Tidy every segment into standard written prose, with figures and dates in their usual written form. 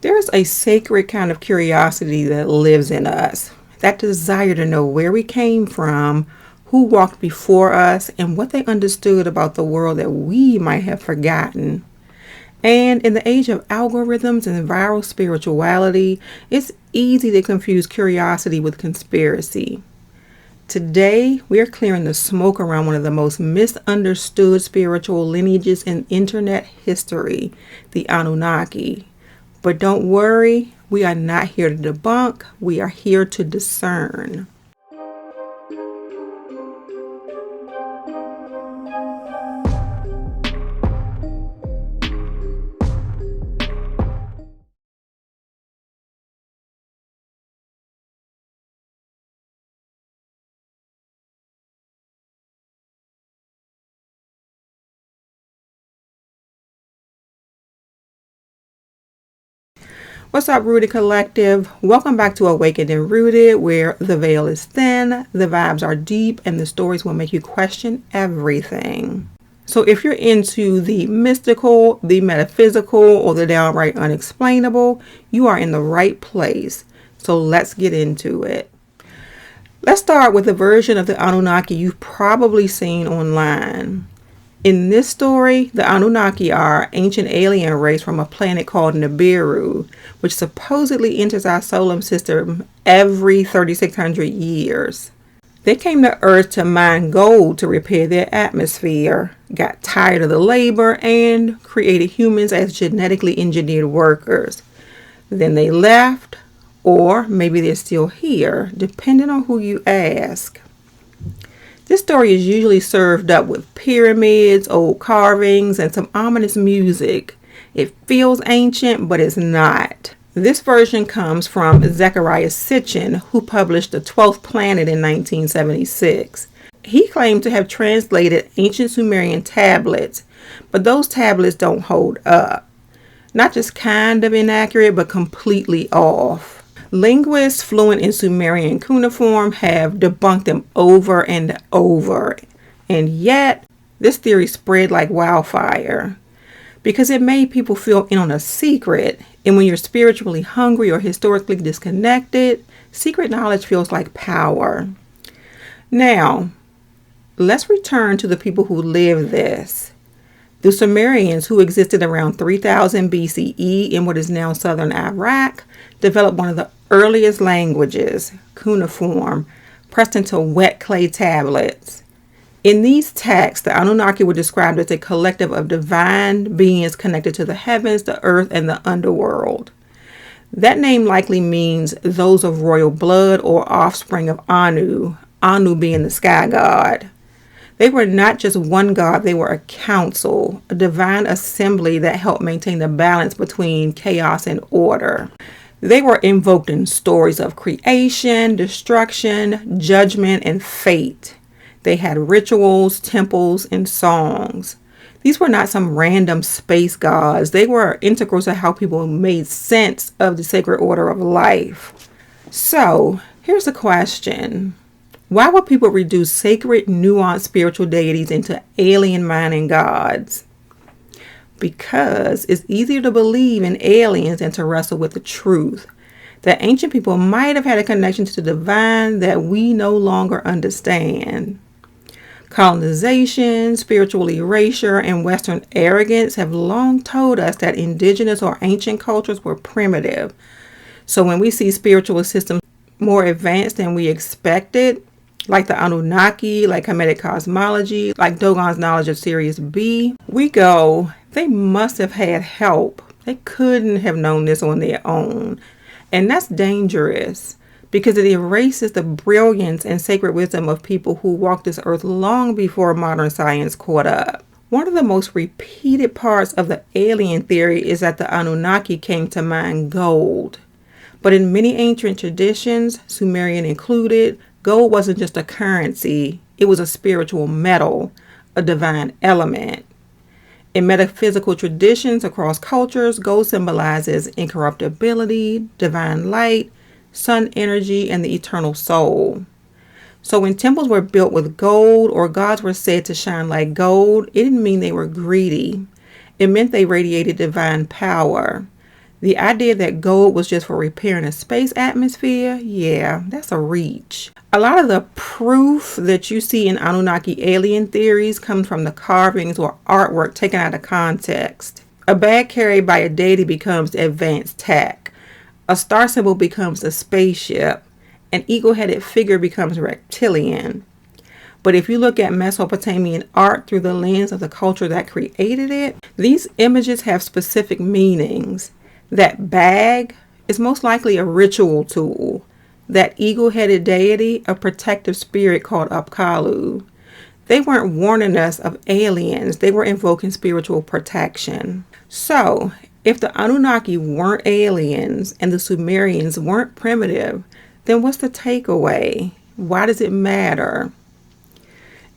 There's a sacred kind of curiosity that lives in us, that desire to know where we came from, who walked before us, and what they understood about the world that we might have forgotten. And in the age of algorithms and viral spirituality, it's easy to confuse curiosity with conspiracy. Today, we're clearing the smoke around one of the most misunderstood spiritual lineages in internet history, the Anunnaki. But don't worry, we are not here to debunk, we are here to discern. What's up, Rooted Collective? Welcome back to Awakened and Rooted, where the veil is thin, the vibes are deep, and the stories will make you question everything. So if you're into the mystical, the metaphysical, or the downright unexplainable, you are in the right place. So let's get into it. Let's start with the version of the Anunnaki you've probably seen online. In this story, the Anunnaki are an ancient alien race from a planet called Nibiru, which supposedly enters our solar system every 3,600 years. They came to Earth to mine gold to repair their atmosphere, got tired of the labor, and created humans as genetically engineered workers. Then they left, or maybe they're still here, depending on who you ask. This story is usually served up with pyramids, old carvings, and some ominous music. It feels ancient, but it's not. This version comes from Zecharia Sitchin, who published The 12th Planet in 1976. He claimed to have translated ancient Sumerian tablets, but those tablets don't hold up. Not just kind of inaccurate, but completely off. Linguists fluent in Sumerian cuneiform have debunked them over and over. And yet, this theory spread like wildfire because it made people feel in on a secret. And when you're spiritually hungry or historically disconnected, secret knowledge feels like power. Now, let's return to the people who lived this. The Sumerians, who existed around 3000 BCE in what is now southern Iraq, developed one of the earliest languages, cuneiform, pressed into wet clay tablets. In these texts, the Anunnaki were described as a collective of divine beings connected to the heavens, the earth, and the underworld. That name likely means those of royal blood or offspring of Anu, Anu being the sky god. They were not just one god, they were a council, a divine assembly that helped maintain the balance between chaos and order. They were invoked in stories of creation, destruction, judgment, and fate. They had rituals, temples, and songs. These were not some random space gods. They were integral to how people made sense of the sacred order of life. So, here's the question. Why would people reduce sacred, nuanced spiritual deities into alien mining gods? Because it's easier to believe in aliens than to wrestle with the truth. That ancient people might have had a connection to the divine that we no longer understand. Colonization, spiritual erasure, and Western arrogance have long told us that indigenous or ancient cultures were primitive. So when we see spiritual systems more advanced than we expected, like the Anunnaki, like Hermetic cosmology, like Dogon's knowledge of Sirius B, we go, they must have had help. They couldn't have known this on their own. And that's dangerous because it erases the brilliance and sacred wisdom of people who walked this earth long before modern science caught up. One of the most repeated parts of the alien theory is that the Anunnaki came to mine gold. But in many ancient traditions, Sumerian included, gold wasn't just a currency, it was a spiritual metal, a divine element. In metaphysical traditions across cultures, gold symbolizes incorruptibility, divine light, sun energy, and the eternal soul. So when temples were built with gold or gods were said to shine like gold, it didn't mean they were greedy. It meant they radiated divine power. The idea that gold was just for repairing a space atmosphere, yeah, that's a reach. A lot of the proof that you see in Anunnaki alien theories comes from the carvings or artwork taken out of context. A bag carried by a deity becomes advanced tech. A star symbol becomes a spaceship. An eagle-headed figure becomes reptilian. But if you look at Mesopotamian art through the lens of the culture that created it, these images have specific meanings. That bag is most likely a ritual tool. That eagle-headed deity, a protective spirit called Apkallu. They weren't warning us of aliens. They were invoking spiritual protection. So, if the Anunnaki weren't aliens and the Sumerians weren't primitive, then what's the takeaway? Why does it matter?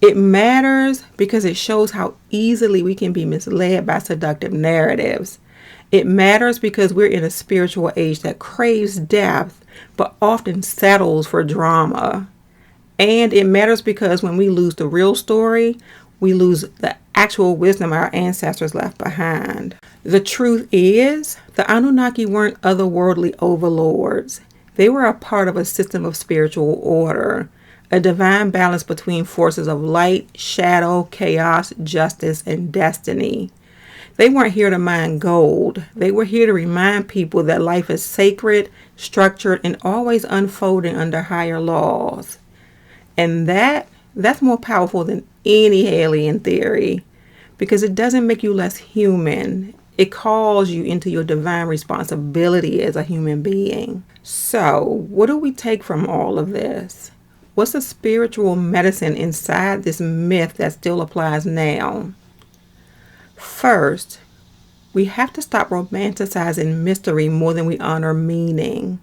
It matters because it shows how easily we can be misled by seductive narratives. It matters because we're in a spiritual age that craves depth, but often settles for drama. And it matters because when we lose the real story, we lose the actual wisdom our ancestors left behind. The truth is, the Anunnaki weren't otherworldly overlords. They were a part of a system of spiritual order, a divine balance between forces of light, shadow, chaos, justice, and destiny. They weren't here to mine gold. They were here to remind people that life is sacred, structured, and always unfolding under higher laws. And that's more powerful than any alien theory, because it doesn't make you less human. It calls you into your divine responsibility as a human being. So, what do we take from all of this? What's the spiritual medicine inside this myth that still applies now? First, we have to stop romanticizing mystery more than we honor meaning.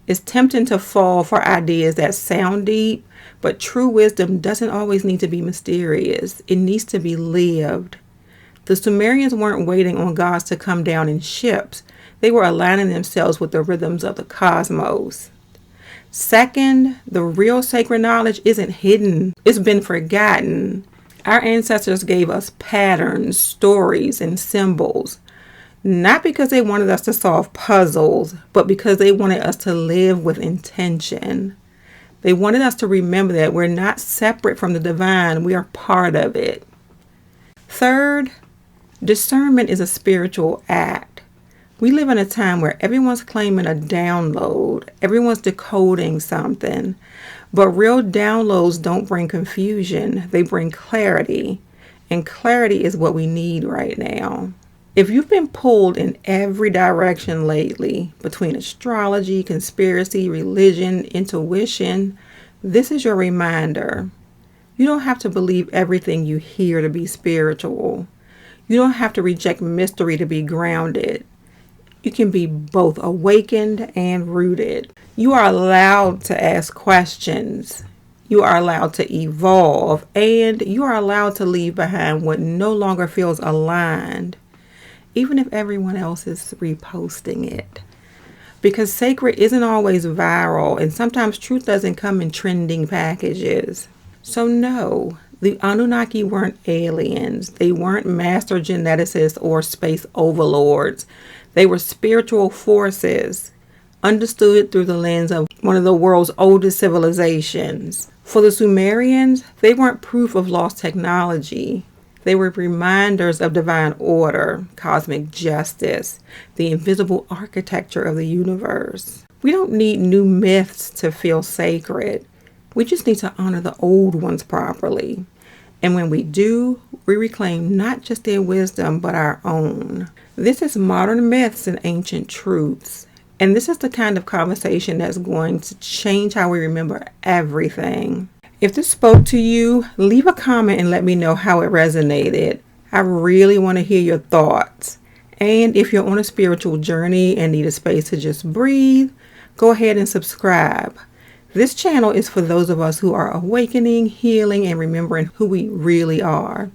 It's tempting to fall for ideas that sound deep, but true wisdom doesn't always need to be mysterious. It needs to be lived. The Sumerians weren't waiting on gods to come down in ships. They were aligning themselves with the rhythms of the cosmos. Second, the real sacred knowledge isn't hidden. It's been forgotten. Our ancestors gave us patterns, stories, and symbols. Not because they wanted us to solve puzzles, but because they wanted us to live with intention. They wanted us to remember that we're not separate from the divine. We are part of it. Third, discernment is a spiritual act. We live in a time where everyone's claiming a download. Everyone's decoding something. But real downloads don't bring confusion. They bring clarity. And clarity is what we need right now. If you've been pulled in every direction lately, between astrology, conspiracy, religion, intuition, this is your reminder. You don't have to believe everything you hear to be spiritual. You don't have to reject mystery to be grounded. You can be both awakened and rooted. You are allowed to ask questions. You are allowed to evolve, and you are allowed to leave behind what no longer feels aligned, even if everyone else is reposting it. Because sacred isn't always viral, and sometimes truth doesn't come in trending packages. So no, the Anunnaki weren't aliens. They weren't master geneticists or space overlords. They were spiritual forces, understood through the lens of one of the world's oldest civilizations. For the Sumerians, they weren't proof of lost technology. They were reminders of divine order, cosmic justice, the invisible architecture of the universe. We don't need new myths to feel sacred. We just need to honor the old ones properly. And when we do, we reclaim not just their wisdom, but our own. This is modern myths and ancient truths. And this is the kind of conversation that's going to change how we remember everything. If this spoke to you, leave a comment and let me know how it resonated. I really want to hear your thoughts. And if you're on a spiritual journey and need a space to just breathe, go ahead and subscribe. This channel is for those of us who are awakening, healing, and remembering who we really are.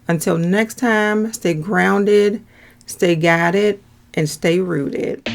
Until next time, stay grounded, stay guided, and stay rooted.